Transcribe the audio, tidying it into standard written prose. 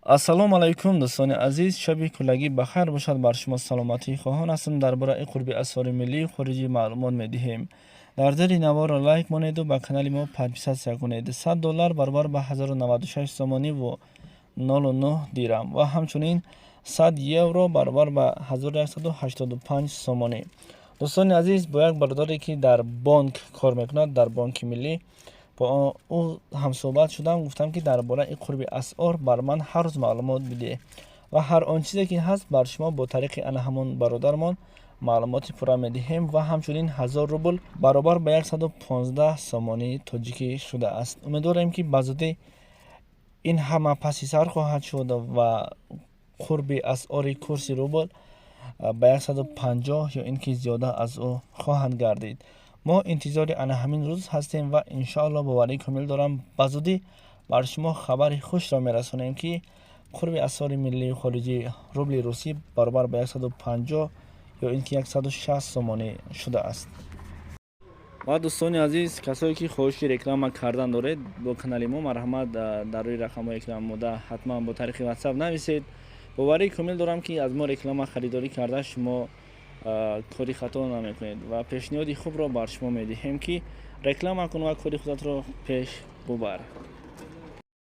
ассалому алайкум дӯстони азиз, шаби кулагӣ бахайр бошад. Бар шумо саломатии хоҳон ҳастем. Дар бораи қурби асъори миллии хориҷӣ маълумот медиҳем. Дар зери навора лайк монеду ба канали мо подписатсия кунед. $100 баробар ба 1096 сомонӣ ва 09 дирам ва ҳамчунин 100 евро баробар ба 1185 сомонӣ. дӯстони азиз, бо як бародаре ки дар банк кор мекунад, дар банки миллӣ, با او هم صحبت شدم. گفتم که درباره قرب اسعار بر من هر روز معلومات بده و هر آن چیزی که هست بر شما با طریق انا همون برادرمان معلوماتی پورا میدهیم و همچنین 1000 روبل برابر به 115 سامانی تاجیکی شده است. امیدواریم که بزودی این همه پسی سر خواهد شد و قرب اسعار کورس روبل به 150 یا اینکه زیاده از او خواهند گردید. ما انتظار انا همین روز هستیم و انشاءالله باوری کامل دارم بزودی بر شما خبر خوش را میرسونیم که قرب اسعار ملی خارجی روبل روسی برابر به 150 یا اینکه 160 سامانی شده است. و دوستان عزیز، کسایی که خواهش رکلام کردن دارید با کانال ما مرحمت در روی رقم رکلام موده حتما با طریق واتساپ نویسید. باوری کامل دارم که از ما رکلام خریداری کرده شما کاری خطا نمیکنید و پیشنهادی خوب را بر شما میدهیم که رکلام کن و کاری خودت را پیش ببر.